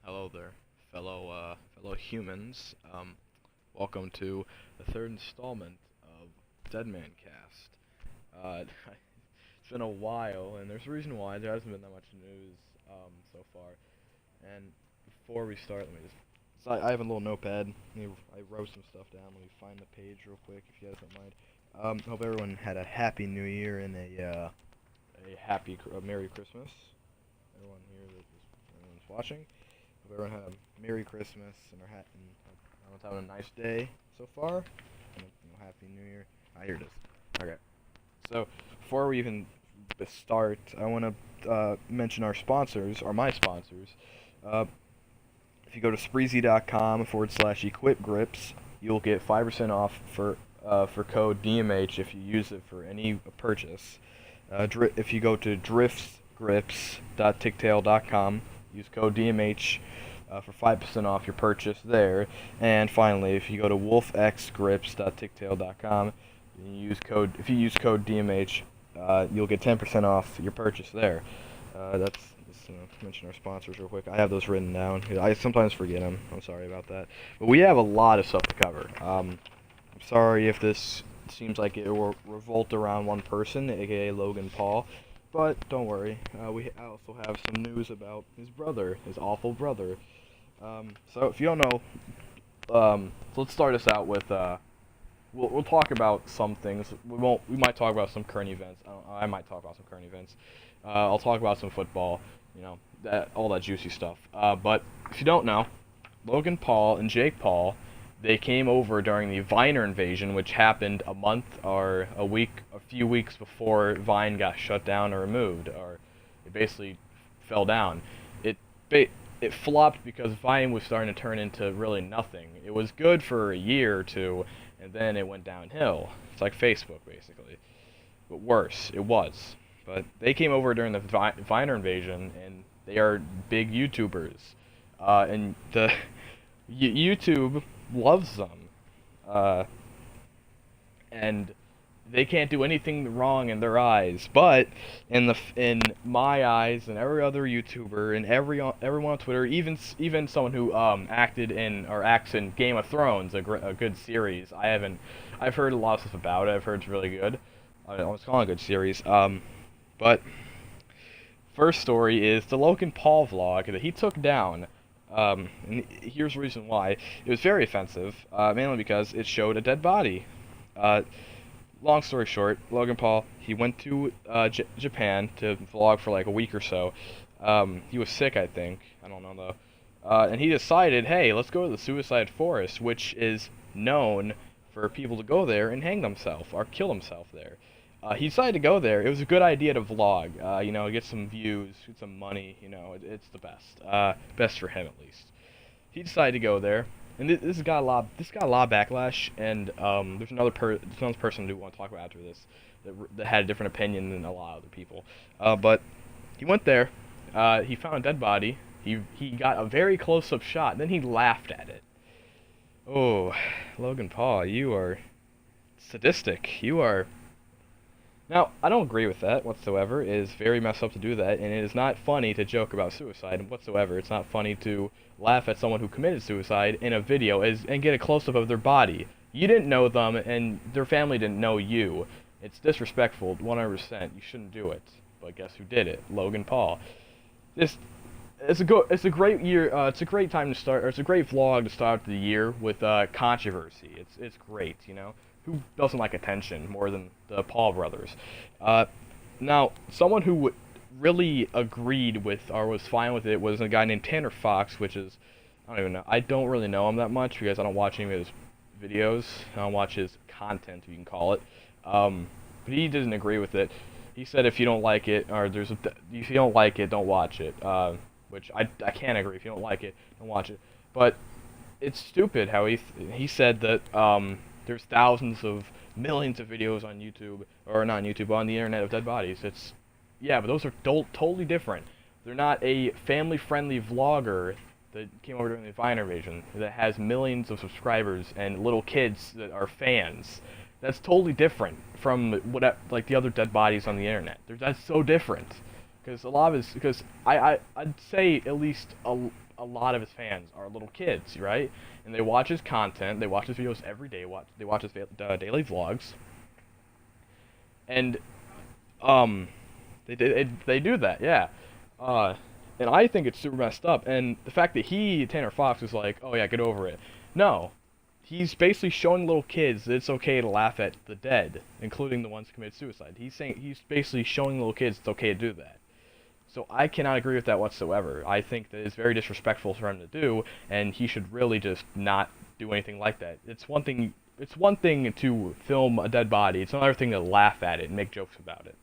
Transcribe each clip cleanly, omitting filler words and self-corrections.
Hello there, fellow humans. Welcome to the third installment of Dead Man Cast. It's been a while, and there's a reason why. There hasn't been that much news so far. And before we start, let me just. So I have a little notepad. I wrote some stuff down. Let me find the page real quick, if you guys don't mind. Hope everyone had a happy New Year and a Merry Christmas. Everyone here everyone's watching. Hope everyone had a Merry Christmas and everyone's having a nice day so far. And Happy New Year. Ah, here it is. Okay. So before we even start, I want to mention our sponsors, or my sponsors. Uh, if you go to spreezy.com/equipgrips, you'll get 5% off for code DMH if you use it for any purchase. If you go to driftsgrips.tictail.com, use code DMH for 5% off your purchase there. And finally, if you go to wolfxgrips.tictail.com, if you use code DMH, you'll get 10% off your purchase there. That's just mention our sponsors real quick. I have those written down. I sometimes forget them. I'm sorry about that. But we have a lot of stuff to cover. I'm sorry if this seems like it will revolt around one person, aka Logan Paul. But don't worry, we also have some news about his brother, his awful brother. So if you don't know, so let's start us out with, we'll talk about some things. We might talk about some current events. I might talk about some current events. I'll talk about some football, all that juicy stuff. But if you don't know, Logan Paul and Jake Paul, they came over during the Viner invasion, which happened a few weeks before Vine got shut down or removed, or it basically fell down. It flopped because Vine was starting to turn into really nothing. It was good for a year or two, and then it went downhill. It's like Facebook, basically. But worse, it was. But they came over during the Viner invasion, and they are big YouTubers. And the YouTube loves them, and they can't do anything wrong in their eyes. But in my eyes, and every other YouTuber, and everyone on Twitter, even someone who acts in Game of Thrones, a good series. I've heard a lot of stuff about it. I've heard it's really good. It's calling a good series. But first story is the Logan Paul vlog that he took down. And here's the reason why. It was very offensive, mainly because it showed a dead body. Long story short, Logan Paul, he went to Japan to vlog for like a week or so. He was sick, I think. I don't know, though. And he decided, hey, let's go to the Suicide Forest, which is known for people to go there and hang themselves or kill themselves there. He decided to go there. It was a good idea to vlog, get some views, get some money, it's the best. Best for him, at least. He decided to go there, and this got a lot of backlash, and there's another person I do want to talk about after this that had a different opinion than a lot of other people. But he went there, he found a dead body, he got a very close-up shot, and then he laughed at it. Oh, Logan Paul, you are sadistic. You are... Now, I don't agree with that whatsoever. It is very messed up to do that, and it is not funny to joke about suicide whatsoever. It's not funny to laugh at someone who committed suicide in a video and get a close-up of their body. You didn't know them, and their family didn't know you. It's disrespectful, 100%. You shouldn't do it. But guess who did it? Logan Paul. It's a great year. It's a great time to start, or it's a great vlog to start the year with controversy. It's great, Who doesn't like attention more than the Paul brothers? Now, someone who really agreed with or was fine with it was a guy named Tanner Fox, which is, I don't even know. I don't really know him that much because I don't watch any of his videos. I don't watch his content, you can call it. But he didn't agree with it. He said if you don't like it, or if you don't like it, don't watch it. Which I can't agree. If you don't like it, don't watch it. But it's stupid how he said that there's thousands of millions of videos on YouTube, or not on YouTube, on the internet of dead bodies. But those are totally different. They're not a family-friendly vlogger that came over during the Vine invasion that has millions of subscribers and little kids that are fans. That's totally different from like the other dead bodies on the internet. That's so different. Because a lot of it's because I'd say at least a a lot of his fans are little kids, right? And they watch his content, they watch his videos every day, they watch his daily vlogs, and they do that, yeah. Uh, and I think it's super messed up. And the fact that Tanner Fox, is like, oh yeah, get over it. No, he's basically showing little kids that it's okay to laugh at the dead, including the ones who committed suicide. He's basically showing little kids it's okay to do that. So I cannot agree with that whatsoever. I think that it's very disrespectful for him to do, and he should really just not do anything like that. It's one thing. It's one thing to film a dead body. It's another thing to laugh at it and make jokes about it.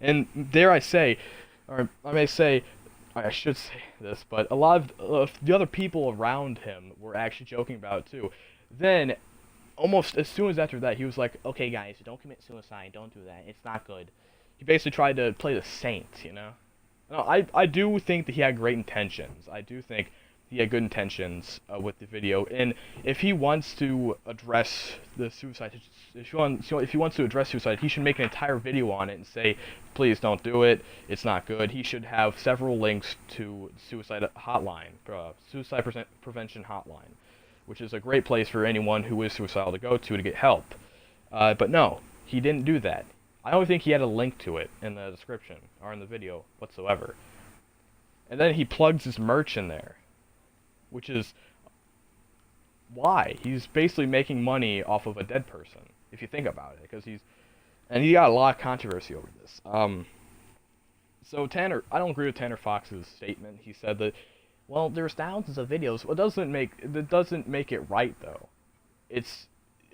And dare I say, or I may say, I should say this, but a lot of the other people around him were actually joking about it too. Then, almost as soon as after that, he was like, okay guys, don't commit suicide, don't do that, it's not good. He basically tried to play the saint, you know? No, I do think that he had great intentions. I do think he had good intentions with the video, and if he wants to address the suicide, if he wants to address suicide, he should make an entire video on it and say, please don't do it, it's not good. He should have several links to suicide hotline, suicide prevention hotline, which is a great place for anyone who is suicidal to go to get help. But no, he didn't do that. I don't think he had a link to it in the description or in the video whatsoever. And then he plugs his merch in there, which is why he's basically making money off of a dead person, if you think about it, because he got a lot of controversy over this. So I don't agree with Tanner Fox's statement. He said that, well, there's thousands of videos. Well, it doesn't make it right though.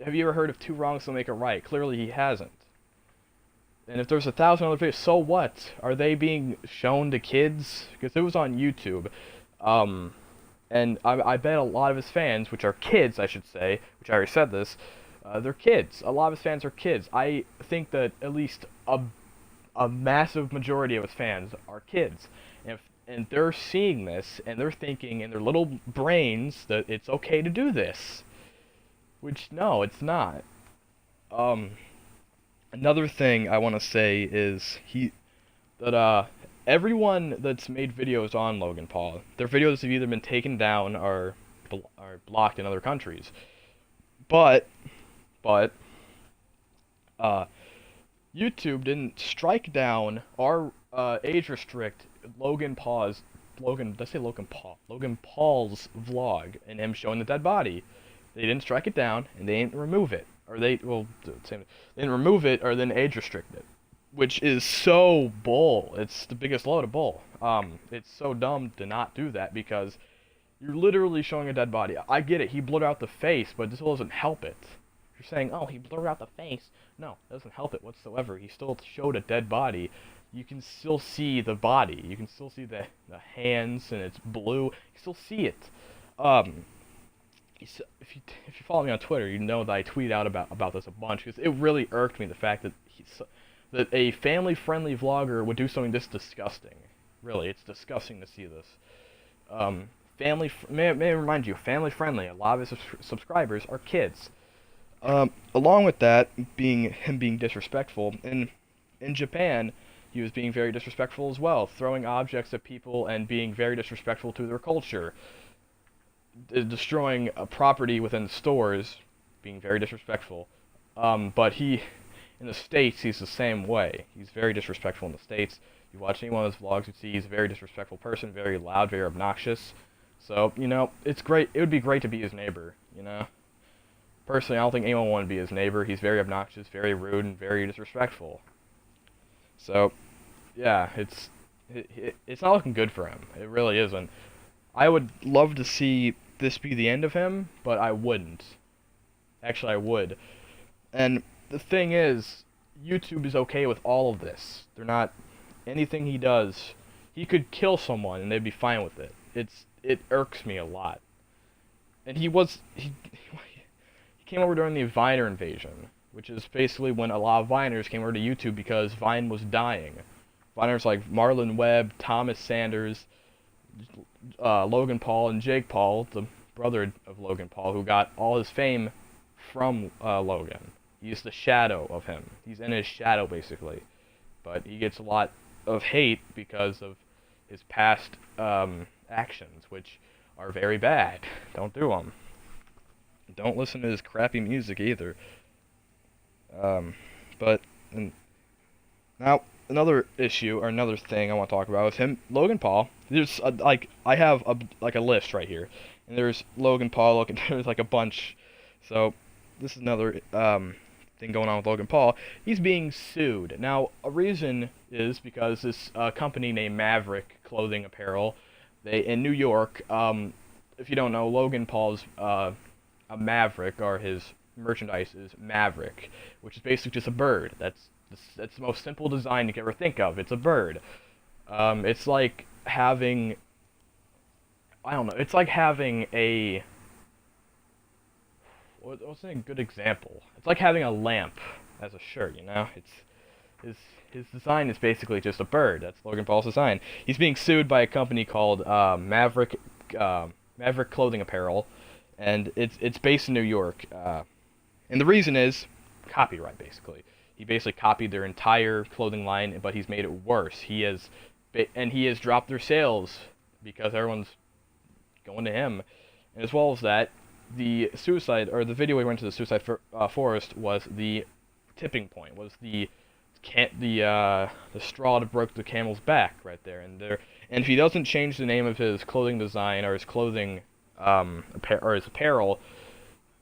Have you ever heard of two wrongs don't make it right? Clearly he hasn't. And if there's 1,000 other videos, so what? Are they being shown to kids? Because it was on YouTube. And I bet a lot of his fans, which are kids, I should say, which I already said this, they're kids. A lot of his fans are kids. I think that at least a massive majority of his fans are kids. And they're seeing this, and they're thinking in their little brains that it's okay to do this. Which, no, it's not. Another thing I want to say is everyone that's made videos on Logan Paul, their videos have either been taken down or blocked in other countries. But YouTube didn't strike down or age restrict Logan Paul's vlog and him showing the dead body. They didn't strike it down and they didn't remove it. They didn't remove it or then age restrict it, which is so bull. It's the biggest load of bull. It's so dumb to not do that because you're literally showing a dead body. I get it, he blurred out the face, but this doesn't help it. You're saying, oh, he blurred out the face. No, it doesn't help it whatsoever. He still showed a dead body. You can still see the body. You can still see the hands, and it's blue. You still see it. If you follow me on Twitter, you know that I tweet out about this a bunch because it really irked me the fact that that a family-friendly vlogger would do something this disgusting. Really, it's disgusting to see this. May I remind you, family-friendly. A lot of his subscribers are kids. Along with that, him being disrespectful, in Japan, he was being very disrespectful as well, throwing objects at people and being very disrespectful to their culture. Destroying a property within stores, being very disrespectful. But in the States, he's the same way. He's very disrespectful in the States. You watch any one of his vlogs, you see he's a very disrespectful person, very loud, very obnoxious. So, it's great. It would be great to be his neighbor, Personally, I don't think anyone would want to be his neighbor. He's very obnoxious, very rude, and very disrespectful. So, yeah, it's not looking good for him. It really isn't. I would love to see this be the end of him, but I wouldn't. Actually, I would. And the thing is, YouTube is okay with all of this. They're not... Anything he does, he could kill someone and they'd be fine with it. It irks me a lot. And he came over during the Viner invasion, which is basically when a lot of Viners came over to YouTube because Vine was dying. Viners like Marlon Webb, Thomas Sanders, Logan Paul, and Jake Paul, the brother of Logan Paul, who got all his fame from Logan. He's the shadow of him. He's in his shadow, basically. But he gets a lot of hate because of his past actions, which are very bad. Don't do them. Don't listen to his crappy music either. Um, but and now another issue or another thing I want to talk about is him, Logan Paul. There's like I have a list right here, and there's Logan Paul. Look, there's like a bunch. So this is another thing going on with Logan Paul. He's being sued now. A reason is because this company named Maverick Clothing Apparel, they in New York. If you don't know, Logan Paul's a Maverick, or his merchandise is Maverick, which is basically just a bird. That's the most simple design you can ever think of. It's a bird. It's like having, I don't know. It's like having a, what's a good example? It's like having a lamp as a shirt. You know, it's his design is basically just a bird. That's Logan Paul's design. He's being sued by a company called Maverick Clothing Apparel, and it's based in New York. And the reason is copyright, basically. He basically copied their entire clothing line, but he's made it worse. He has dropped their sales because everyone's going to him. And as well as that, the video we went to the suicide forest was the tipping point. Was the straw that broke the camel's back right there. And if he doesn't change the name of his clothing design or his clothing his apparel,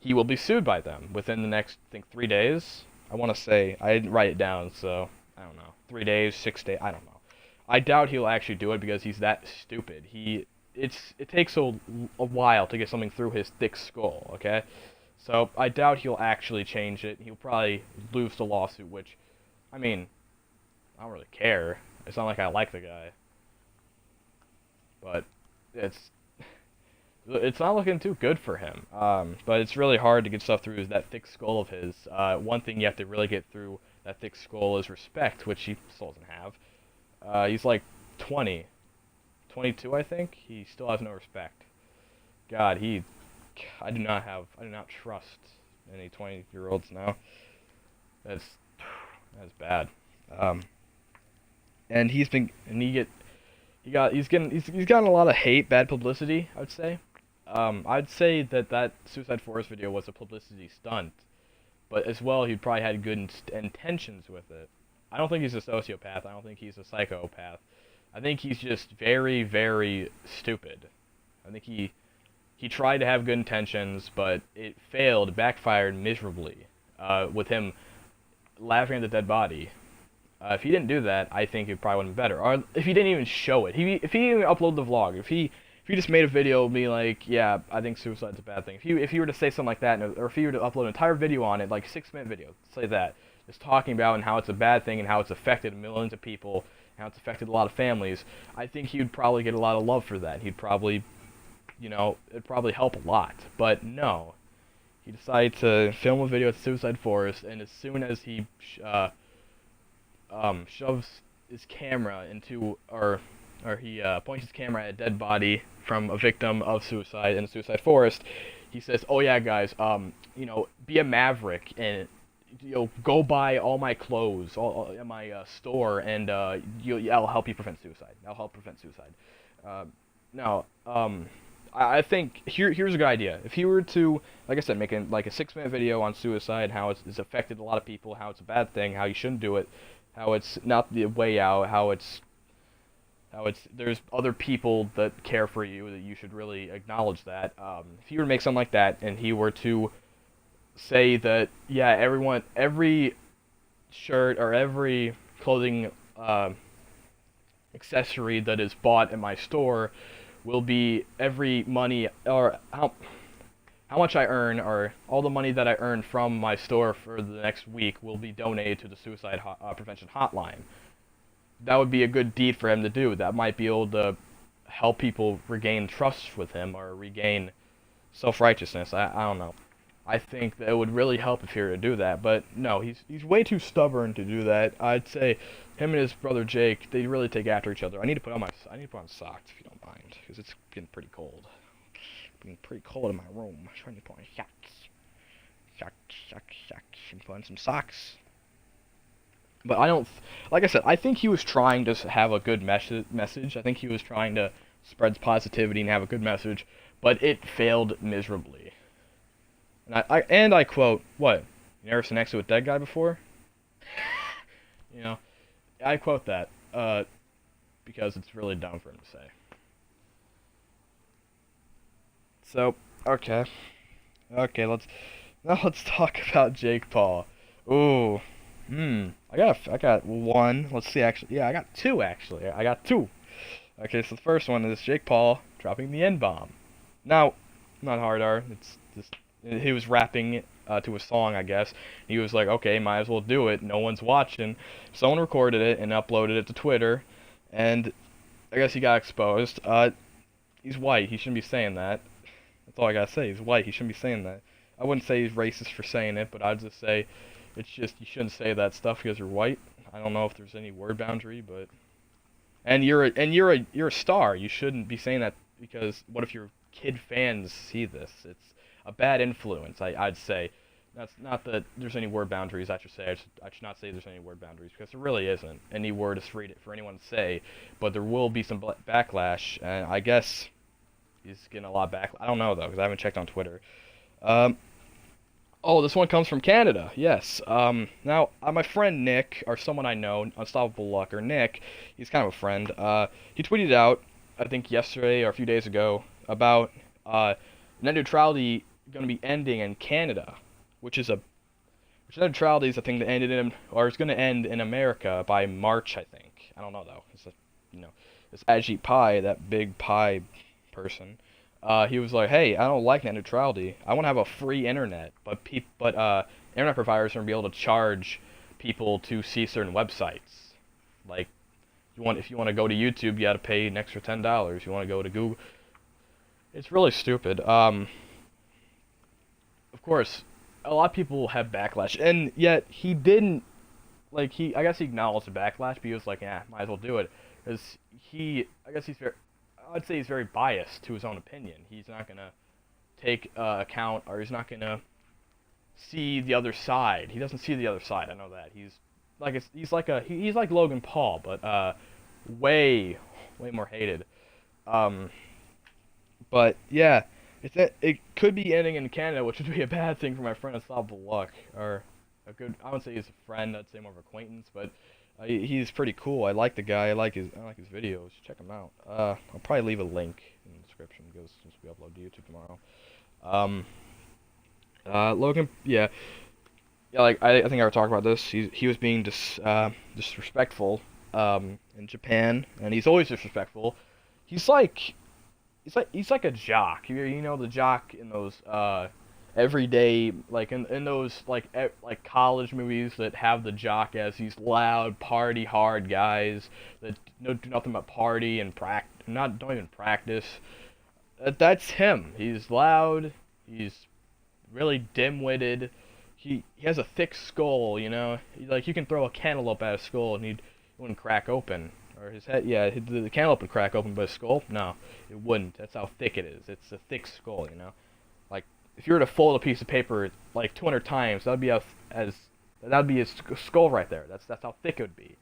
he will be sued by them within the next, I think, 3 days. I want to say, I didn't write it down, so I don't know. 3 days, 6 days, I don't know. I doubt he'll actually do it because he's that stupid. It takes a while to get something through his thick skull, okay? So I doubt he'll actually change it. He'll probably lose the lawsuit, which, I mean, I don't really care. It's not like I like the guy. But it's not looking too good for him. But it's really hard to get stuff through that thick skull of his. One thing you have to really get through that thick skull is respect, which he still doesn't have. He's like 22, I think. He still has no respect. God, I do not trust any 20-year-olds now. That's bad. And he's gotten a lot of hate, bad publicity, I would say. I'd say that Suicide Forest video was a publicity stunt, but as well, he probably had good intentions with it. I don't think he's a sociopath. I don't think he's a psychopath. I think he's just very, very stupid. I think he tried to have good intentions, but it failed, backfired miserably, with him laughing at the dead body. If he didn't do that, I think it probably would have been better. Or if he didn't even show it. If he didn't even upload the vlog. If he just made a video being like, yeah, I think suicide's a bad thing. If he were to say something like that, or if he were to upload an entire video on it, like a 6-minute video, say that, just talking about and how it's a bad thing and how it's affected millions of people, and how it's affected a lot of families, I think he would probably get a lot of love for that. He'd probably, it'd probably help a lot. But no. He decided to film a video at Suicide Forest, and as soon as he shoves his camera into, or he points his camera at a dead body from a victim of suicide in the Suicide Forest, he says, "Oh yeah, guys, be a maverick and go buy all my clothes in my store, and I'll help you prevent suicide. I'll help prevent suicide." I think here's a good idea. If he were to, like I said, make like a 6-minute video on suicide, how it's affected a lot of people, how it's a bad thing, how you shouldn't do it, how it's not the way out, how it's there's other people that care for you, that you should really acknowledge that. If he were to make something like that, and he were to say that, yeah, every shirt or every clothing accessory that is bought in my store will be every money, or how much I earn, or all the money that I earn from my store for the next week will be donated to the suicide prevention hotline. That would be a good deed for him to do. That might be able to help people regain trust with him, or regain self-righteousness. I don't know. I think that it would really help if he were to do that, but no, he's way too stubborn to do that. I'd say him and his brother Jake, they really take after each other. I need to put on socks if you don't mind, because it's getting pretty cold. It's getting pretty cold in my room. I'm trying to put on socks, and put on some socks. But like I said, I think he was trying to have a good message. I think he was trying to spreads positivity and have a good message, but it failed miserably. And I quote, what? You never sat next to a dead guy before? You know, I quote that because it's really dumb for him to say. So, okay. Okay, let's talk about Jake Paul. Ooh. I got one. Let's see actually. Yeah, I got two actually. I got two. Okay, so the first one is Jake Paul dropping the N-bomb. Now, not hard R. It's just he was rapping to a song, I guess. He was like, "Okay, might as well do it. No one's watching." Someone recorded it and uploaded it to Twitter, and I guess he got exposed. He's white. He shouldn't be saying that. That's all I gotta say. He's white. He shouldn't be saying that. I wouldn't say he's racist for saying it, but I'd just say it's just you shouldn't say that stuff because you're white. I don't know if there's any word boundary, but you're a star. You shouldn't be saying that because what if your kid fans see this? It's a bad influence. I'd say. That's not that there's any word boundaries. I should say I should not say there's any word boundaries because there really isn't any word is free for anyone to say. But there will be some backlash, and I guess he's getting a lot back. I don't know though because I haven't checked on Twitter. Um, oh, this one comes from Canada. Yes. Now my friend Nick, or someone I know, Unstoppable Luck, or Nick, he's kind of a friend. He tweeted out, I think yesterday or a few days ago, about net neutrality going to be ending in Canada, which net neutrality is a thing that ended in, or is going to end in America by March, I think. I don't know though. It's Ajit Pai, that big pie person. He was like, "Hey, I don't like net neutrality. I want to have a free internet, but internet providers are gonna be able to charge people to see certain websites. Like, if you want to go to YouTube, you got to pay an extra $10. You want to go to Google, it's really stupid. Of course, a lot of people have backlash, and yet he didn't. I guess he acknowledged the backlash, but he was like, "Yeah, might as well do it," because I'd say he's very biased to his own opinion. He's not gonna take account, or he's not gonna see the other side. He doesn't see the other side. I know that. He's like Logan Paul, but way more hated. Um, but yeah, it could be ending in Canada, which would be a bad thing for my friend Unstoppable Luck, or I wouldn't say he's a friend. I'd say more of an acquaintance, but. He's pretty cool. I like the guy. I like his videos. Check him out. I'll probably leave a link in the description because since we upload to YouTube tomorrow. Logan. Yeah. Yeah. I think I already talked about this. He was being disrespectful. In Japan, and he's always disrespectful. He's like a jock. You know the jock in those everyday, like in those like college movies that have the jock as these loud party hard guys that do nothing but party and don't even practice. That's him. He's loud. He's really dim-witted. He has a thick skull. Like you can throw a cantaloupe at his skull and he wouldn't crack open. Or his head, yeah, the cantaloupe would crack open, but his skull, no, it wouldn't. That's how thick it is. It's a thick skull. Like if you were to fold a piece of paper like 200 times, that'd be his skull right there. That's how thick it would be.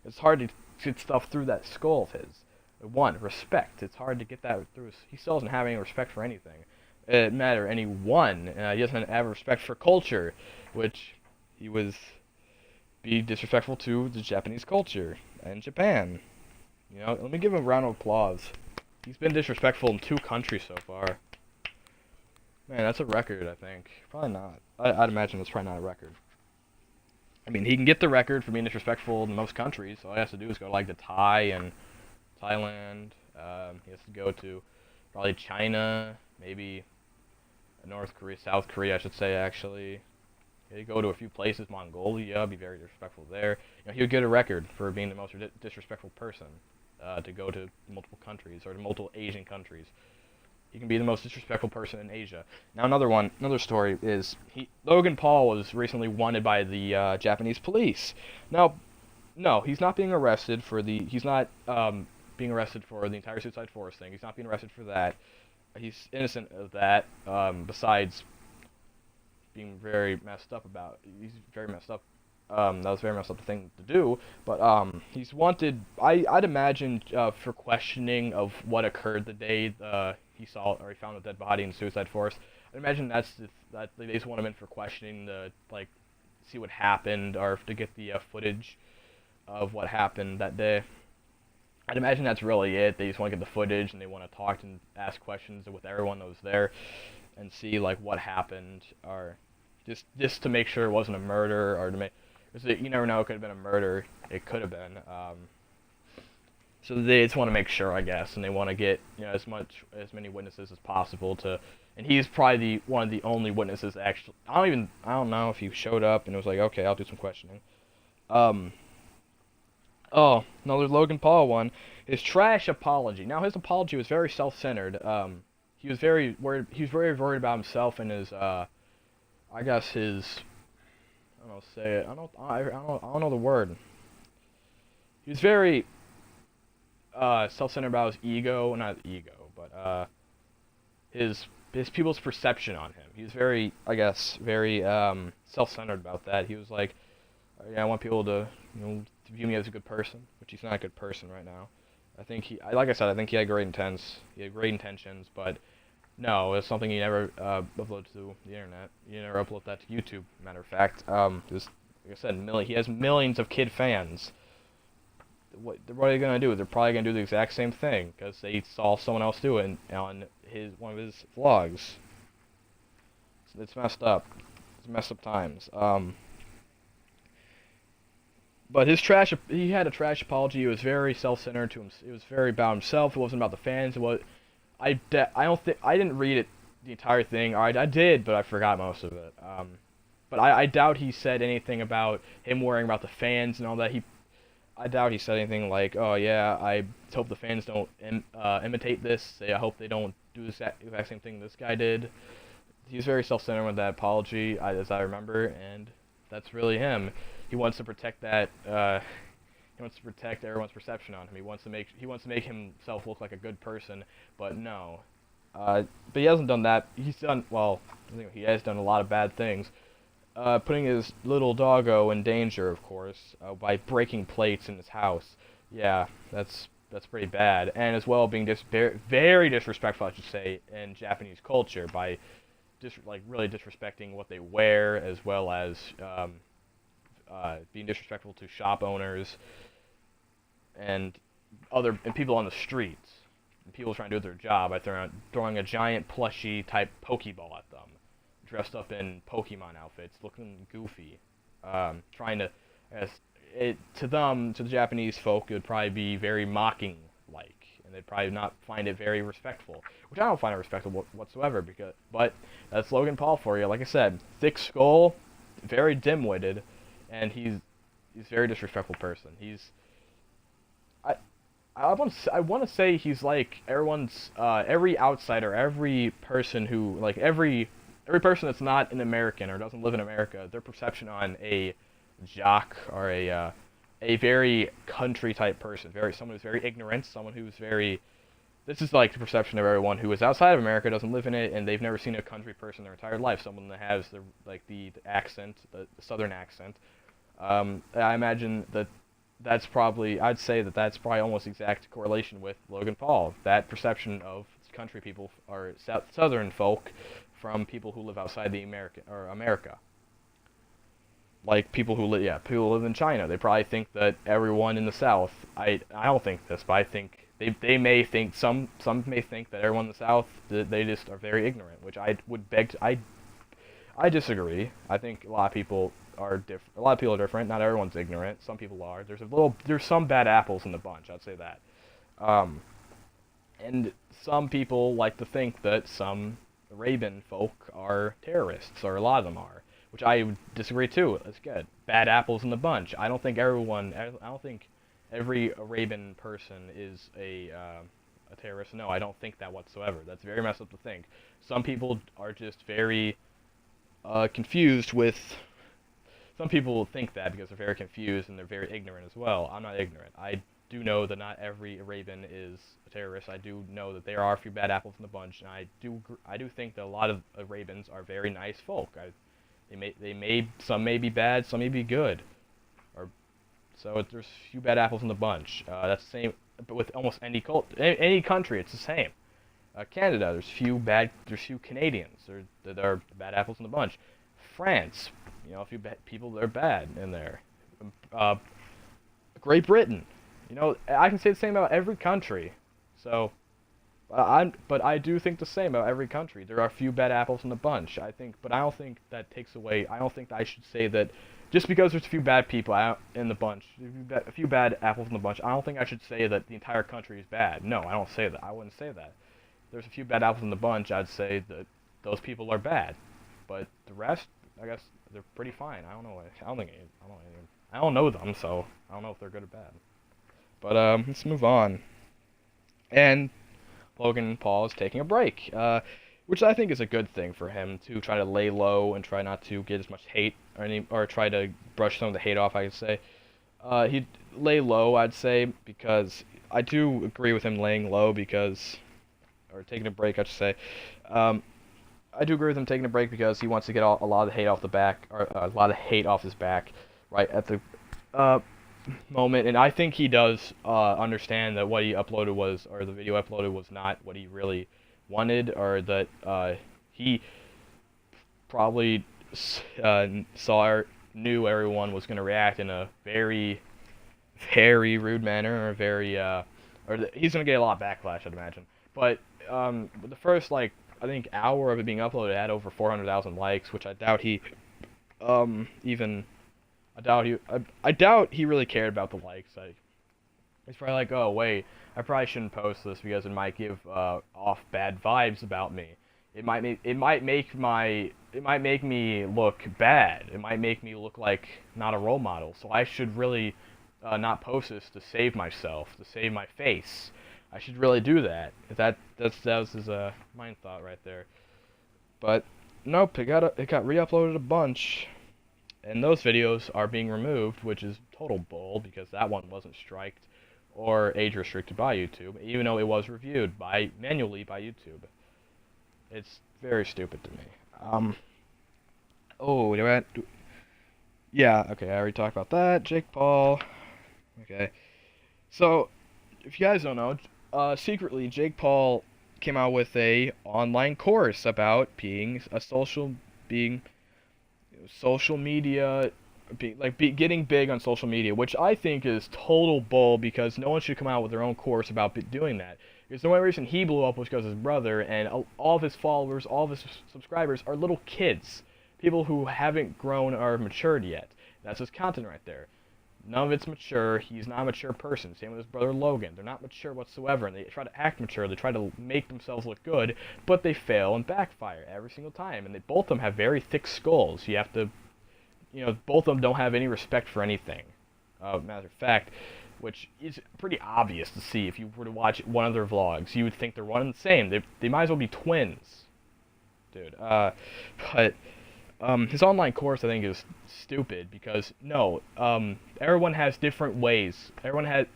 It's hard to get stuff through that skull of his. One, respect. It's hard to get that through. He still doesn't have any respect for anything. It doesn't matter anyone. He doesn't have respect for culture, which he was be disrespectful to the Japanese culture and Japan. Let me give him a round of applause. He's been disrespectful in 2 countries so far. Man, that's a record, I think. Probably not. I'd imagine that's probably not a record. I mean, he can get the record for being disrespectful in most countries. All he has to do is go to Thailand. He has to go to probably China, maybe North Korea, South Korea, I should say, actually. He'd go to a few places, Mongolia, be very disrespectful there. He would get a record for being the most disrespectful person to go to multiple countries, or to multiple Asian countries. He can be the most disrespectful person in Asia. Now another story is Logan Paul was recently wanted by the Japanese police. Now, no, he's not being arrested for the entire Suicide Forest thing. He's not being arrested for that. He's innocent of that. Besides being very messed up he's very messed up That was very messed up thing to do, but he's wanted. I'd imagine for questioning of what occurred the day he saw or he found a dead body in the suicide forest. I'd imagine that they just want him in for questioning to like see what happened or to get the footage of what happened that day. I'd imagine that's really it. They just want to get the footage and they want to talk and ask questions with everyone that was there and see like what happened or just to make sure it wasn't a murder or to make. Because you never know, it could have been a murder. It could have been. So they just want to make sure, I guess, and they want to get as many witnesses as possible to. And he's probably one of the only witnesses actually. I don't know if he showed up and it was like, okay, I'll do some questioning. Um. Oh, another Logan Paul one. His trash apology. Now his apology was very self-centered. He was very worried. He was very worried about himself and his. I guess his. I don't know. Say it. I don't know the word. He was very self-centered about his ego, not ego, but his people's perception on him. He was very, I guess, very self-centered about that. He was like, yeah, I want people to, to view me as a good person, which he's not a good person right now. I think like I said, I think he had great intentions, but no, it's something he never uploaded to the internet. He never uploaded that to YouTube. Matter of fact, just like I said, he has millions of kid fans. What are they gonna do? They're probably gonna do the exact same thing because they saw someone else do it on one of his vlogs. It's messed up. It's messed up times. But he had a trash apology. It was very self-centered to him. It was very about himself. It wasn't about the fans. It was. I don't think I didn't read it the entire thing. Or I did, but I forgot most of it. But I doubt he said anything about him worrying about the fans and all that. I doubt he said anything like, "Oh yeah, I hope the fans don't imitate this. I hope they don't do the exact same thing this guy did." He was very self-centered with that apology, as I remember, and that's really him. He wants to protect that. He wants to protect everyone's perception on him. He wants to make himself look like a good person, but no. But he hasn't done that. He's done well. I think he has done a lot of bad things. Putting his little doggo in danger, of course, by breaking plates in his house. Yeah, that's pretty bad. And as well, being very disrespectful, I should say, in Japanese culture by really disrespecting what they wear, as well as being disrespectful to shop owners and people on the streets. And people trying to do their job by throwing a giant plushy type Pokeball at them, dressed up in Pokemon outfits, looking goofy, trying to, to the Japanese folk, it would probably be very mocking-like, and they'd probably not find it very respectful, which I don't find it respectful whatsoever, but that's Logan Paul for you. Like I said, thick skull, very dim-witted, and he's a very disrespectful person. I want to say he's like every outsider, every person who every person that's not an American or doesn't live in America, their perception on a jock or a very country type person, someone who's very ignorant, someone who's very. This is like the perception of everyone who is outside of America, doesn't live in it, and they've never seen a country person their entire life. Someone that has the accent, the southern accent. I imagine that's probably. I'd say that's probably almost exact correlation with Logan Paul. That perception of country people or southern folk from people who live outside the America. Like people who live in China. They probably think that everyone in the South. I don't think this, but I think they may think some may think that everyone in the South they just are very ignorant, which I would beg to, I disagree. I think a lot of people are different. A lot of people are different. Not everyone's ignorant. Some people are. There's some bad apples in the bunch. I'd say that. And some people like to think that some Arabian folk are terrorists, or a lot of them are, which I would disagree too. That's good. Bad apples in the bunch. I don't think every Arabian person is a terrorist. No, I don't think that whatsoever. That's very messed up to think. Some people are just very confused with. Some people think that because they're very confused and they're very ignorant as well. I'm not ignorant. I do know that not every Arabian is a terrorist. I do know that there are a few bad apples in the bunch, and I do think that a lot of Arabians are very nice folk. Some may be bad, some may be good. So there's a few bad apples in the bunch. That's the same, but with almost any country, it's the same. Canada, there's few Canadians. There are bad apples in the bunch. France, a few people that are bad in there. Uh, Great Britain, I can say the same about every country. So, but I do think the same about every country. There are a few bad apples in the bunch. But I don't think that takes away. I don't think that I should say that just because there's a few bad people in the bunch, a few bad apples in the bunch. I don't think I should say that the entire country is bad. No, I don't say that. I wouldn't say that. There's a few bad apples in the bunch. I'd say that those people are bad, but the rest, I guess, they're pretty fine. I don't know. I don't know them, so I don't know if they're good or bad. But let's move on. And Logan Paul is taking a break, which I think is a good thing for him to try to lay low and try not to get as much hate or try to brush some of the hate off. I could say he'd lay low. I'd say because I do agree with him laying low or taking a break. I should say. I do agree with him taking a break because he wants to get a lot of the hate off the back, or a lot of hate off his back, right at the moment. And I think he does understand that what he uploaded or the video uploaded was not what he really wanted, or that he probably knew everyone was going to react in a very, very rude manner, he's going to get a lot of backlash, I'd imagine. But the first I think hour of it being uploaded had over 400,000 likes, which I doubt he I doubt he really cared about the likes. He's probably like, oh wait, I probably shouldn't post this because it might give off bad vibes about me. It might make me look bad. It might make me look like not a role model. So I should really not post this to save myself, to save my face. I should really do that. That was his mind thought right there. But nope, it got re-uploaded a bunch, and those videos are being removed, which is total bull because that one wasn't striked or age restricted by YouTube, even though it was reviewed manually by YouTube. It's very stupid to me. Yeah, okay, I already talked about that. Jake Paul. Okay, so if you guys don't know, secretly Jake Paul came out with a online course about social media, getting big on social media, which I think is total bull because no one should come out with their own course about doing that. Because the only reason he blew up was because his brother, and all of his followers, all of his subscribers are little kids, people who haven't grown or matured yet. That's his content right there. None of it's mature. He's not a mature person. Same with his brother Logan. They're not mature whatsoever, and they try to act mature. They try to make themselves look good, but they fail and backfire every single time. And both of them have very thick skulls. You have to, both of them don't have any respect for anything. Matter of fact, which is pretty obvious to see if you were to watch one of their vlogs. You would think they're one and the same. They might as well be twins, dude. But his online course, I think, is stupid because everyone has different ways. Everyone has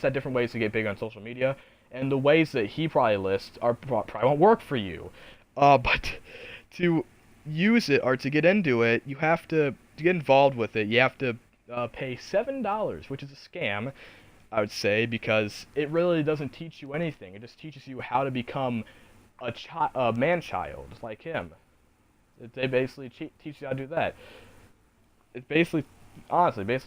had different ways to get big on social media, and the ways that he probably lists probably won't work for you. But to use it or to get into it, you have to get involved with it. You have to pay $7, which is a scam, I would say, because it really doesn't teach you anything. It just teaches you how to become a man-child like him. They basically teach you how to do that. It basically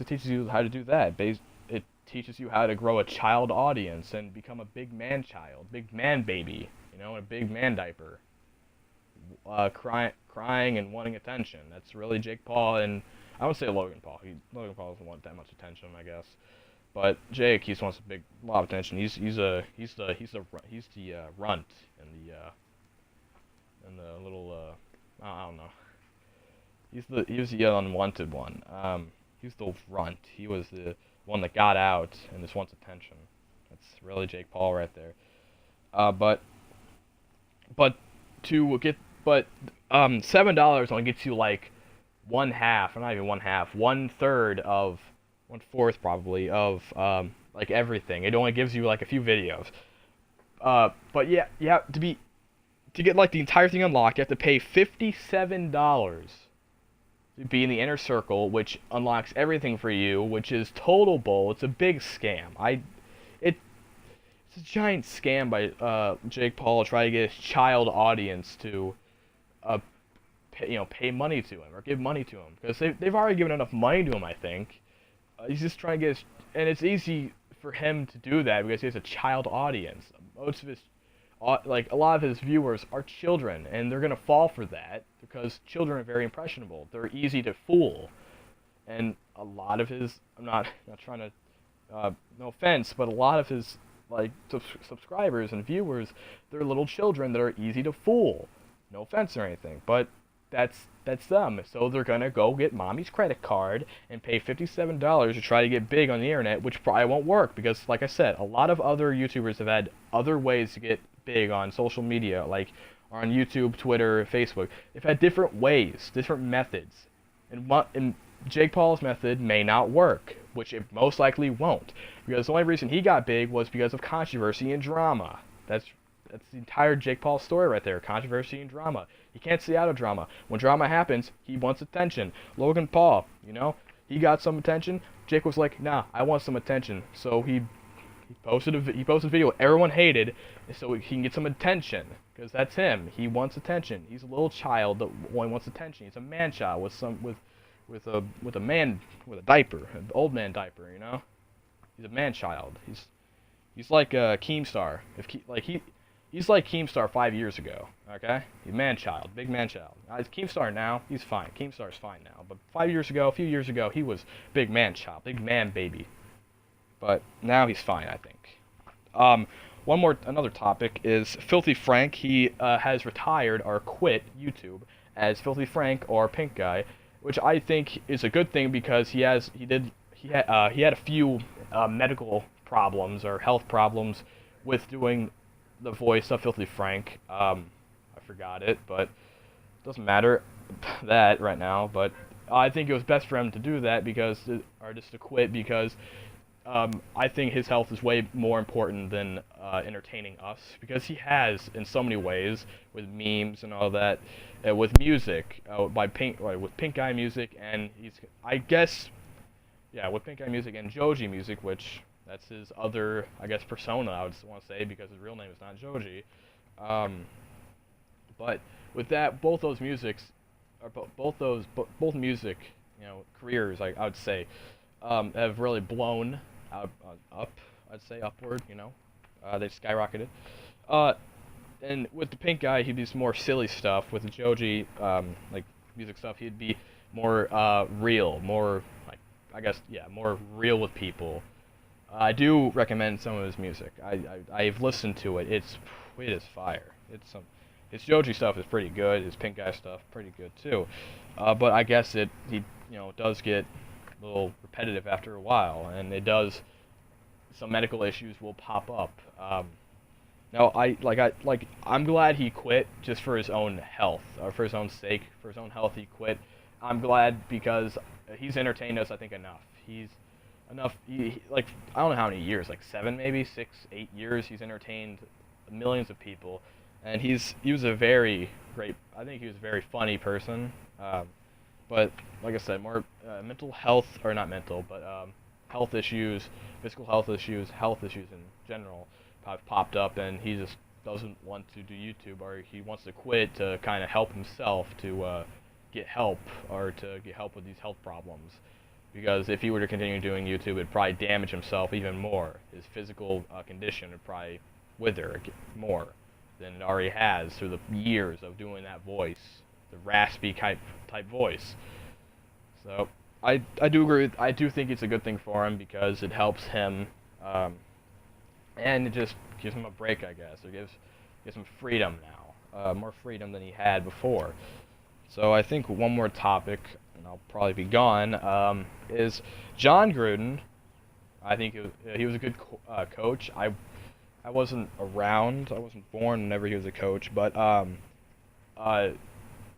teaches you how to do that. It teaches you how to grow a child audience and become a big man-child, big man baby, a big man diaper, crying and wanting attention. That's really Jake Paul, and I would say Logan Paul. Logan Paul doesn't want that much attention, I guess. But Jake, he just wants a lot of attention. He's the runt and the little I don't know. He was the unwanted one. He was the runt. He was the one that got out and just wants attention. That's really Jake Paul right there. $7 only gets you like one fourth probably of like everything. It only gives you like a few videos. But yeah, you have to get like the entire thing unlocked. You have to pay $57 to to be in the inner circle, which unlocks everything for you, which is total bull. It's a big scam. It, it's a giant scam by Jake Paul to try to get his child audience to, pay money to him or give money to him because they've already given enough money to him. I think he's just trying to get his, and it's easy for him to do that because he has a child audience. Most of his a lot of his viewers are children, and they're gonna fall for that because children are very impressionable. They're easy to fool, and a lot of his, I'm not trying to, no offense, but a lot of his subscribers and viewers, they're little children that are easy to fool. No offense or anything, but that's them. So they're gonna go get mommy's credit card and pay $57 to try to get big on the internet, which probably won't work because, like I said, a lot of other YouTubers have had other ways to get big on social media, like on YouTube, Twitter, Facebook. They've had different ways, different methods, and Jake Paul's method may not work, which it most likely won't, because the only reason he got big was because of controversy and drama. That's the entire Jake Paul story right there, controversy and drama. He can't stay out of drama. When drama happens, he wants attention. Logan Paul, he got some attention. Jake was like, nah, I want some attention. So he posted a video everyone hated, so he can get some attention, because that's him. He wants attention. He's a little child that only wants attention. He's a man child with a diaper, an old man diaper. He's a man child. He's like Keemstar. He's like Keemstar 5 years ago, okay? He's a man child, big man child. He's Keemstar now, he's fine. Keemstar's fine now. But a few years ago, he was big man child, big man baby. But now he's fine, I think. Another topic is Filthy Frank. He has retired or quit YouTube as Filthy Frank or Pink Guy, which I think is a good thing because he had a few medical problems or health problems with doing the voice of Filthy Frank. I forgot it, but it doesn't matter that right now. But I think it was best for him to do that or just to quit because I think his health is way more important than entertaining us, because he has in so many ways with memes and all that, with music, with Pink Guy music, and with Pink Guy music and Joji music, which that's his other, I guess, persona, I would want to say, because his real name is not Joji. But with that, both those music, careers, I would say, have really blown up. I'd say upward. They skyrocketed. And with the Pink Guy, he'd be some more silly stuff. With the Joji, music stuff, he'd be more real, more more real with people. I recommend some of his music. I've listened to it. It is fire. His Joji stuff is pretty good. His Pink Guy stuff pretty good too. But I guess he does get a little repetitive after a while, and some medical issues will pop up. Now I'm glad he quit just for his own health, or for his own sake, for his own health he quit. I'm glad because he's entertained us, I think, enough. I don't know how many years, 7 maybe, 6, 8 years he's entertained millions of people, and he was a very great, I think he was a very funny person, but like I said, more mental health, or not mental, but health issues, physical health issues in general have popped up, and he just doesn't want to do YouTube, or he wants to quit to kind of help himself to get help, or to get help with these health problems. Because if he were to continue doing YouTube, it'd probably damage himself even more. His physical condition would probably wither more than it already has through the years of doing that voice, the raspy type voice. So I do agree. I do think it's a good thing for him because it helps him, and it just gives him a break, I guess. It gives him freedom now, more freedom than he had before. So I think one more topic, and I'll probably be gone, is John Gruden. I think he was a good coach. I wasn't around. I wasn't born whenever he was a coach, but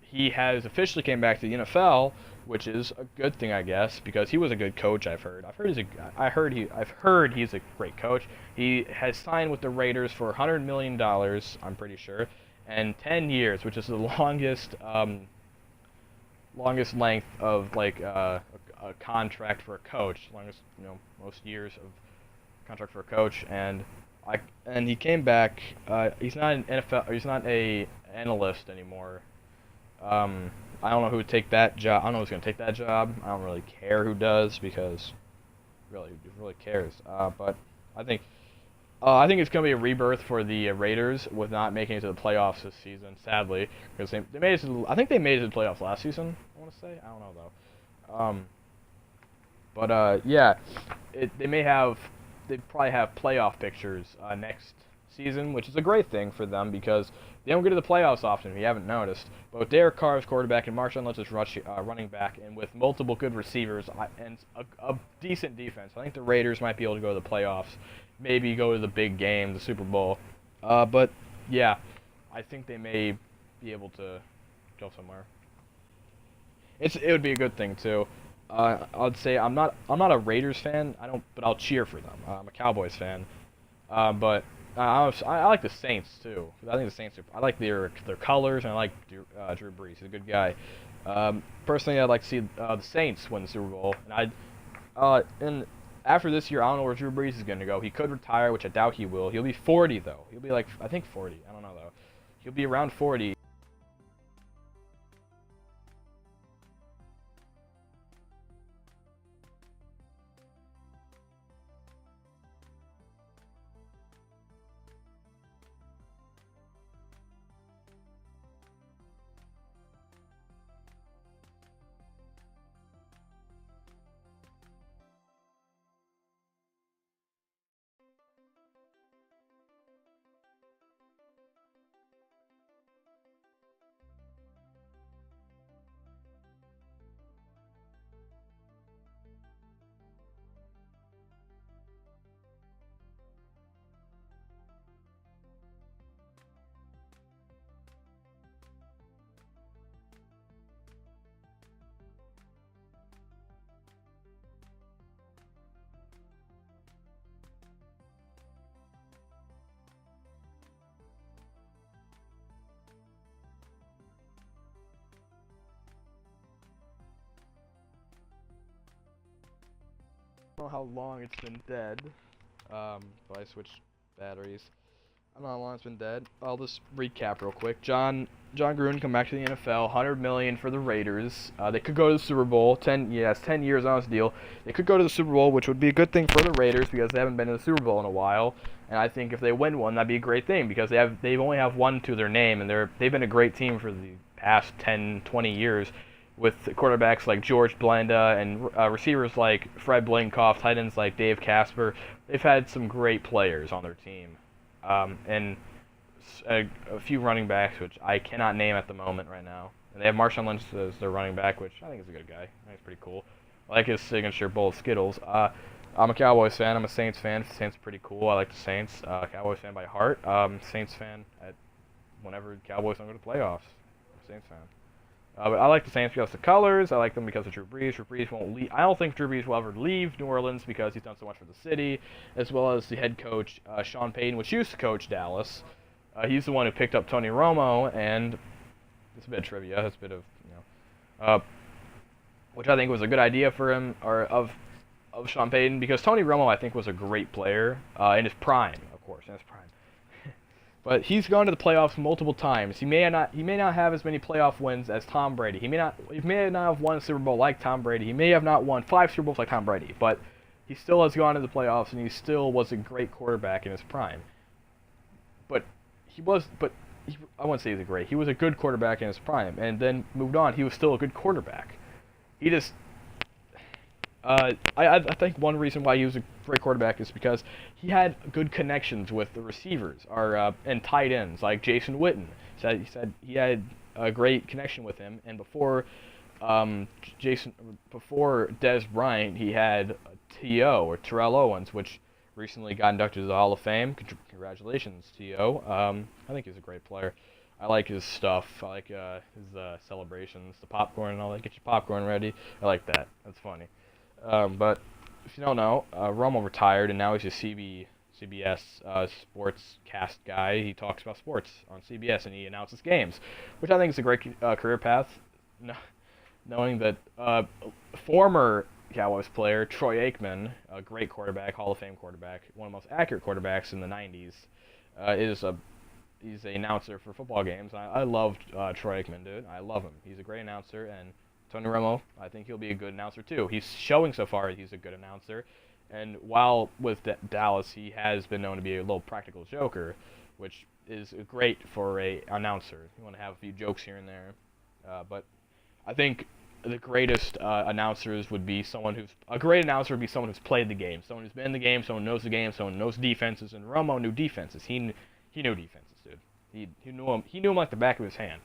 he has officially came back to the NFL, which is a good thing, I guess, because he was a good coach. I've heard he's a great coach. He has signed with the Raiders for $100 million, I'm pretty sure, and 10 years, which is the longest longest length of like a contract for a coach, longest most years of contract for a coach, and he came back. He's not an NFL. He's not a analyst anymore. I don't know who would take that job. I don't know who's gonna take that job. I don't really care who does because really, who really cares? But I think I think it's going to be a rebirth for the Raiders with not making it to the playoffs this season, sadly, because they made it to I think they made it to the playoffs last season. I want to say I don't know though. Yeah, they probably have playoff pictures next season, which is a great thing for them because they don't get to the playoffs often. If you haven't noticed, but with Derek Carr as quarterback and Marshawn Lynch as running back, and with multiple good receivers and a decent defense, I think the Raiders might be able to go to the playoffs, maybe go to the big game, the Super Bowl. But yeah, I think they may be able to go somewhere. It would be a good thing too. I'd say I'm not a Raiders fan. But I'll cheer for them. I'm a Cowboys fan. But I like the Saints too. I think the Saints I like their colors, and I like Drew Brees. He's a good guy. Personally, I'd like to see the Saints win the Super Bowl, and after this year, I don't know where Drew Brees is going to go. He could retire, which I doubt he will. He'll be 40 though. He'll be like I think 40. I don't know though. He'll be around 40. I don't know how long it's been dead. But I switched batteries. I don't know how long it's been dead. I'll just recap real quick. John Gruden come back to the NFL, 100 million for the Raiders. They could go to the Super Bowl. 10 years on this deal. They could go to the Super Bowl, which would be a good thing for the Raiders because they haven't been to the Super Bowl in a while. And I think if they win one, that'd be a great thing because they only have one to their name, and they've been a great team for the past 10, 20 years. With quarterbacks like George Blanda and receivers like Fred Blinkoff, tight ends like Dave Casper, they've had some great players on their team, and a few running backs, which I cannot name at the moment right now. And they have Marshawn Lynch as their running back, which I think is a good guy. I think he's pretty cool. I like his signature bowl of Skittles. I'm a Cowboys fan. I'm a Saints fan. Saints are pretty cool. I like the Saints. Cowboys fan by heart. Saints fan at whenever Cowboys don't go to the playoffs. I'm a Saints fan. But I like the Saints because of the colors. I like them because of Drew Brees. Drew Brees won't leave. I don't think Drew Brees will ever leave New Orleans because he's done so much for the city, as well as the head coach Sean Payton, which used to coach Dallas. He's the one who picked up Tony Romo, and it's a bit of trivia. It's a bit of which I think was a good idea for him or of Sean Payton because Tony Romo I think was a great player in his prime, of course, in his prime. But he's gone to the playoffs multiple times. He may not have as many playoff wins as Tom Brady. He may not have won a Super Bowl like Tom Brady. He may have not won 5 Super Bowls like Tom Brady, but he still has gone to the playoffs and he still was a great quarterback in his prime. I wouldn't say he's a great. He was a good quarterback in his prime and then moved on. He was still a good quarterback. He just I think one reason why he was a great quarterback is because he had good connections with the receivers and tight ends like Jason Witten. He said he had a great connection with him, and before Dez Bryant, he had T.O. or Terrell Owens, which recently got inducted to the Hall of Fame. Congratulations, T.O. I think he's a great player. I like his stuff. I like his celebrations, the popcorn and all that. Get your popcorn ready. I like that. That's funny. But if you don't know, Romo retired and now he's a CBS sports cast guy. He talks about sports on CBS and he announces games, which I think is a great career path. knowing that former Cowboys player Troy Aikman, a great quarterback, Hall of Fame quarterback, one of the most accurate quarterbacks in the '90s, is a he's an announcer for football games. I loved Troy Aikman, dude. I love him. He's a great announcer, and Tony Romo, I think he'll be a good announcer too. He's showing so far he's a good announcer, and while with Dallas, he has been known to be a little practical joker, which is great for a announcer. You want to have a few jokes here and there, but I think the greatest announcers would be someone who's a great announcer would be someone who's played the game, someone who's been in the game, someone who knows the game, someone who knows defenses. And Romo knew defenses. He knew defenses, dude. He knew him. He knew him like the back of his hand.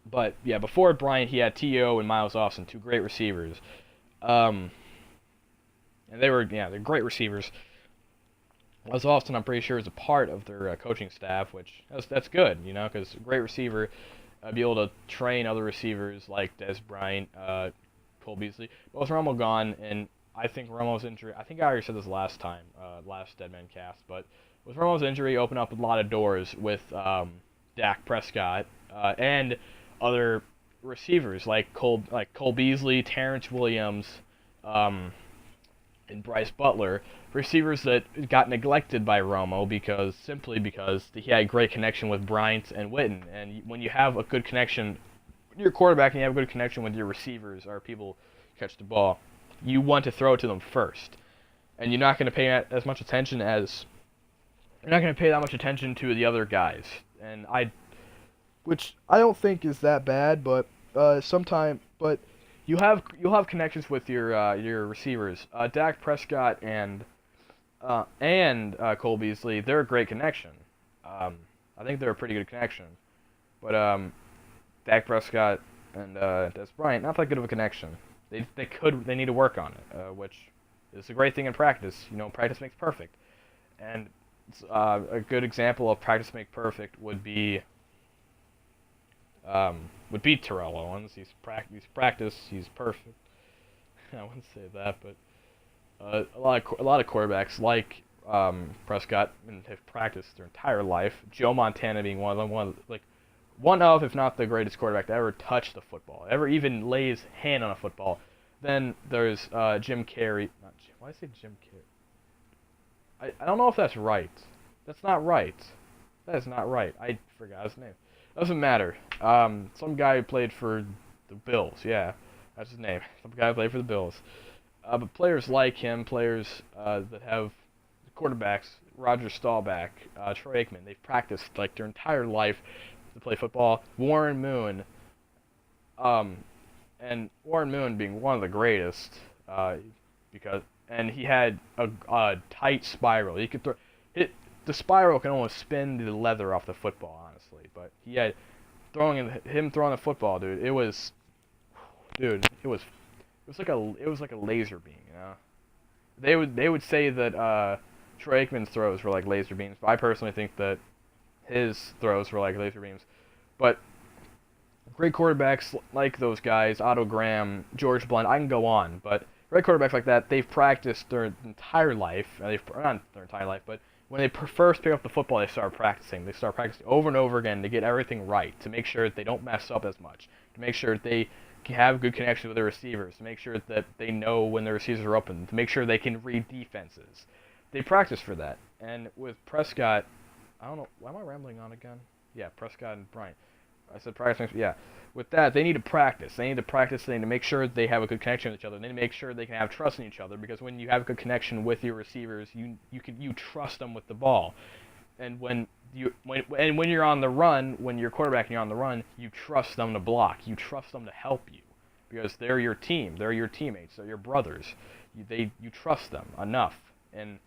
But yeah, before Bryant, he had T.O. and Miles Austin, two great receivers. And they're great receivers. Miles Austin, I'm pretty sure, is a part of their coaching staff, which that's good, because a great receiver, be able to train other receivers like Des Bryant, Cole Beasley. But with Romo gone, and I think Romo's injury, I think I already said this last time, last Dead Man Cast, but with Romo's injury, opened up a lot of doors with Dak Prescott and other receivers like Cole Beasley, Terrence Williams, and Bryce Butler, receivers that got neglected by Romo simply because he had a great connection with Bryant and Witten. And when you have a good connection with your quarterback and you have a good connection with your receivers or people who catch the ball, you want to throw it to them first. And you're not going to pay as much attention you're not going to pay that much attention to the other guys. Which I don't think is that bad, but you'll have connections with your receivers. Dak Prescott and Cole Beasley, they're a great connection. I think they're a pretty good connection. But Dak Prescott and Des Bryant, not that good of a connection. They need to work on it, which is a great thing in practice. Practice makes perfect. And a good example of practice make perfect would be Terrell Owens. He's practice. He's perfect. I wouldn't say that, but a lot of quarterbacks like Prescott have practiced their entire life. Joe Montana being one of them. One of, if not the greatest quarterback to ever touch the football, ever even lay his hand on a football. Then there's Jim Carrey. Why did I say Jim Carrey? I don't know if that's right. That's not right. That is not right. I forgot his name. Doesn't matter. Some guy who played for the Bills. Yeah, that's his name. Some guy who played for the Bills. But players like him, players that have quarterbacks, Roger Staubach, Troy Aikman, they've practiced their entire life to play football. Warren Moon, and Warren Moon being one of the greatest, and he had a tight spiral. He could throw it. The spiral can almost spin the leather off the football, honestly. But he had throwing the football, dude. It was like a laser beam, They would say that Troy Aikman's throws were like laser beams, but I personally think that his throws were like laser beams. But great quarterbacks like those guys, Otto Graham, George Blunt, I can go on, but great quarterbacks like that, they've practiced their entire life. Not their entire life, but when they first pick up the football, they start practicing. They start practicing over and over again to get everything right, to make sure that they don't mess up as much, to make sure that they can have good connection with their receivers, to make sure that they know when their receivers are open, to make sure they can read defenses. They practice for that. And with Prescott, I don't know, why am I rambling on again? Yeah, Prescott and Bryant. I said practice, yeah. With that, they need to practice. They need to make sure they have a good connection with each other. They need to make sure they can have trust in each other, because when you have a good connection with your receivers, you trust them with the ball. And when you're on the run, when you're quarterback and you're on the run, you trust them to block. You trust them to help you, because they're your team. They're your teammates. They're your brothers. You trust them enough. And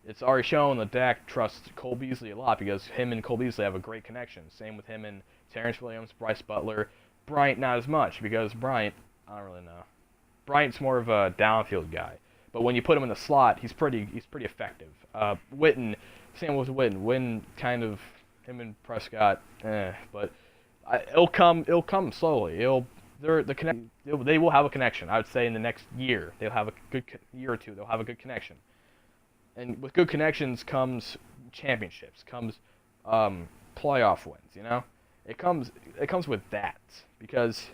it's already shown that Dak trusts Cole Beasley a lot, because him and Cole Beasley have a great connection. Same with him and Terrence Williams, Bryce Butler. Bryant not as much, because Bryant, I don't really know. Bryant's more of a downfield guy, but when you put him in the slot, he's pretty effective. Witten, same with Witten. Witten kind of, him and Prescott, but it'll come slowly. They will have a connection. I would say in the next year, they'll have a good year or two. They'll have a good connection, and with good connections comes championships, comes playoff wins. It comes with that, because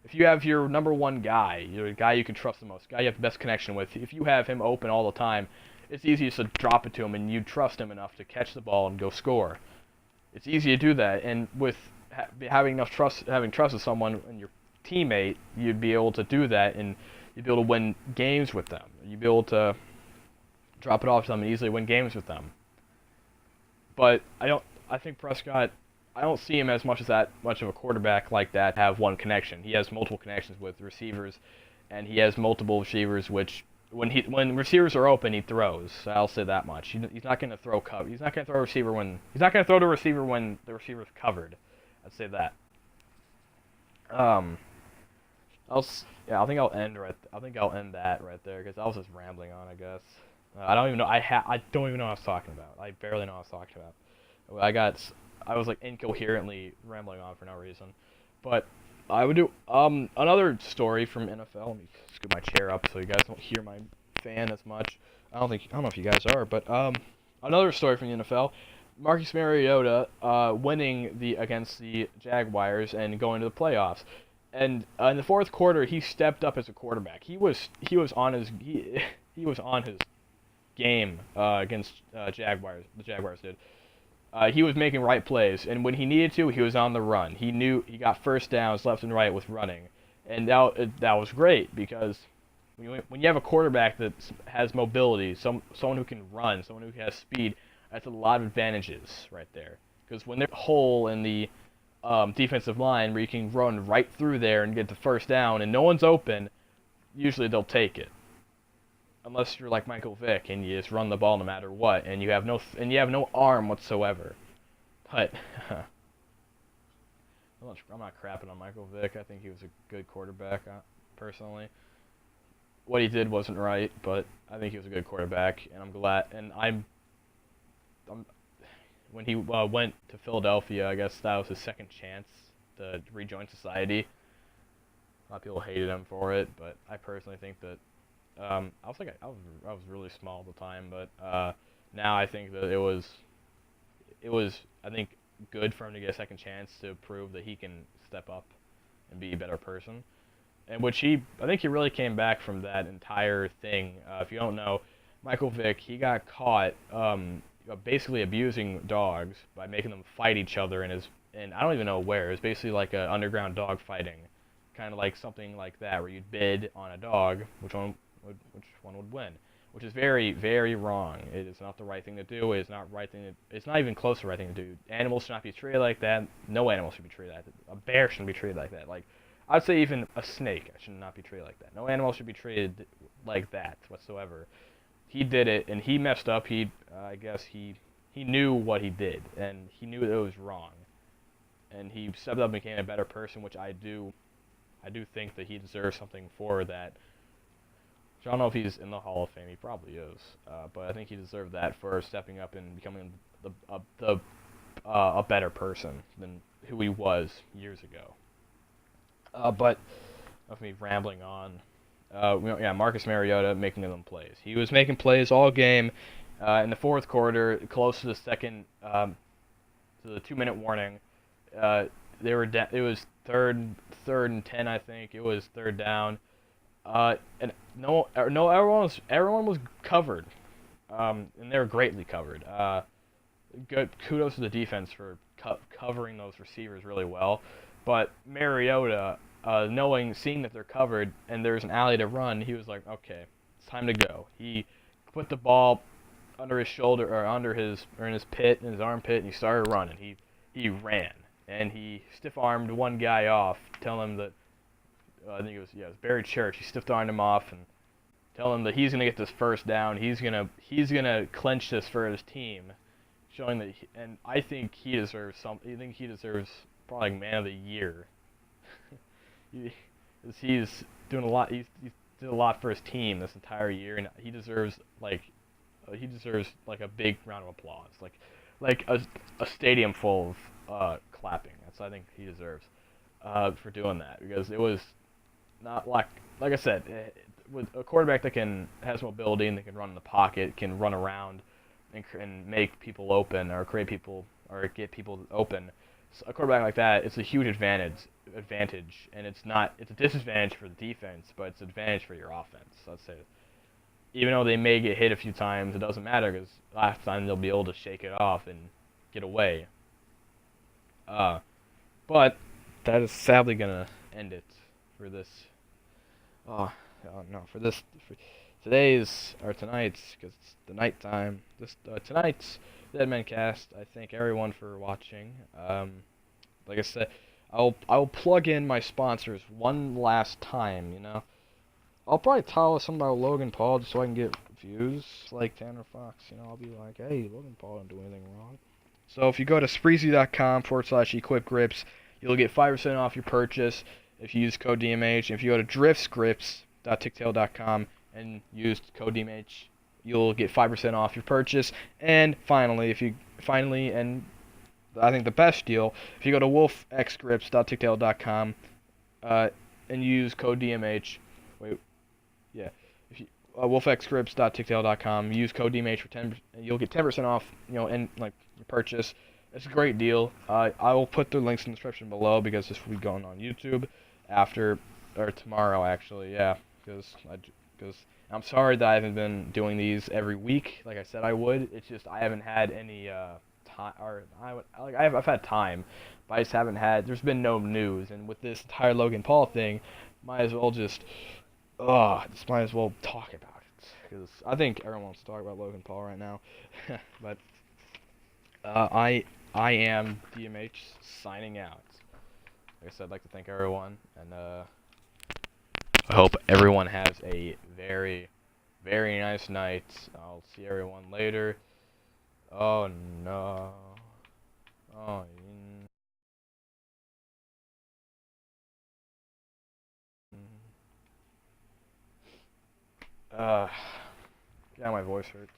if you have your number one guy, your guy you can trust the most, guy you have the best connection with, if you have him open all the time, it's easy just to drop it to him, and you trust him enough to catch the ball and go score. It's easy to do that, and with having trust with someone and your teammate, you'd be able to do that, and you'd be able to win games with them. You'd be able to drop it off to them and easily win games with them. But I think Prescott, I don't see him as much of a quarterback like that have one connection. He has multiple connections with receivers, and he has multiple receivers which when receivers are open, he throws. I'll say that much. He's not going to throw cover. He's not going to throw he's not going to throw to receiver when the receiver's covered. I'd say that. I think I'll end that right there because I was just rambling on, I guess. I don't even know. I don't even know what I was talking about. I barely know what I was talking about. I was like incoherently rambling on for no reason. But I would do another story from NFL. Let me scoot my chair up so you guys don't hear my fan as much. I don't know if you guys are, but another story from the NFL. Marcus Mariota winning against the Jaguars and going to the playoffs. And in the fourth quarter, he stepped up as a quarterback. He was on his game against Jaguars. The Jaguars did. He was making right plays, and when he needed to, he was on the run. He knew he got first downs left and right with running, and that was great because when you have a quarterback that has mobility, someone who can run, someone who has speed, that's a lot of advantages right there. Because when there's a hole in the defensive line where you can run right through there and get the first down, and no one's open, usually they'll take it. Unless you're like Michael Vick and you just run the ball no matter what, and you have no arm whatsoever. But I'm not crapping on Michael Vick. I think he was a good quarterback, personally. What he did wasn't right, but I think he was a good quarterback, and I'm glad. And when he went to Philadelphia, I guess that was his second chance to rejoin society. A lot of people hated him for it, but I personally think that I was really small at the time, but now I think that it was I think good for him to get a second chance to prove that he can step up and be a better person. And I think he really came back from that entire thing. If you don't know, Michael Vick, he got caught basically abusing dogs by making them fight each other and I don't even know where. It was basically like an underground dog fighting, kind of like something like that where you'd bid on a dog, which one would win, which is very, very wrong. It is not the right thing to do. It's not even close to the right thing to do. Animals should not be treated like that. No animal should be treated like that. A bear shouldn't be treated like that. Like, I'd say even a snake should not be treated like that. No animal should be treated like that whatsoever. He did it, and he messed up. I guess he knew what he did, and he knew that it was wrong. And he stepped up and became a better person, which I do think that he deserves something for that. I don't know if he's in the Hall of Fame. He probably is, but I think he deserved that for stepping up and becoming a better person than who he was years ago. But of me rambling on, Marcus Mariota making them plays. He was making plays all game. In the fourth quarter, close to the second, to the 2-minute warning, they were it was third and 10, I think. It was third down. And everyone was covered, and they were greatly covered. Good kudos to the defense for covering those receivers really well, but Mariota, seeing that they're covered and there's an alley to run, he was like, okay, it's time to go. He put the ball under his shoulder or in his armpit, and he started running. He ran and he stiff-armed one guy off, telling him that. I think it was Barry Church. He stiff-armed him off and tell him that he's gonna get this first down. He's gonna clinch this for his team, showing that. And I think he deserves something. I think he deserves probably like Man of the Year. He's doing a lot. He's did a lot for his team this entire year, and he deserves like a big round of applause, like a stadium full of clapping. That's what I think he deserves for doing that, because it was. Not like I said, with a quarterback that has mobility and that can run in the pocket, can run around and make people open or get people open. So a quarterback like that, it's a huge advantage advantage, and it's not. It's a disadvantage for the defense, but it's an advantage for your offense. Let's say, even though they may get hit a few times, it doesn't matter because last time they'll be able to shake it off and get away. Uh, but that is sadly gonna end it for this. Oh, oh no, for today's or tonight's, because it's the nighttime. Tonight's Dead Men Cast. I thank everyone for watching. Like I said, I'll plug in my sponsors one last time. I'll probably tell us something about Logan Paul just so I can get views like Tanner Fox. I'll be like, hey, Logan Paul didn't do anything wrong. So if you go to spreezy.com/equipgrips, you'll get 5% off your purchase if you use code DMH. If you go to driftscripts.ticktail.com and use code DMH, you'll get 5% off your purchase. And finally, and I think the best deal, if you go to wolfxgrips.ticktail.com and use code DMH, if you wolfxgrips.ticktail.com, use code DMH for 10%, you'll get 10% off, and like your purchase. It's a great deal. I will put the links in the description below because this will be going on YouTube after or tomorrow actually, yeah, because I'm sorry that I haven't been doing these every week like I said I would. It's just I haven't had any time, or I've had time, but I just haven't had. There's been no news, and with this entire Logan Paul thing, might as well just might as well talk about it because I think everyone wants to talk about Logan Paul right now. But I am DMH signing out. Like I said, I'd like to thank everyone, and I hope everyone has a very, very nice night. I'll see everyone later. Oh no. Oh. Uh, yeah, my voice hurts.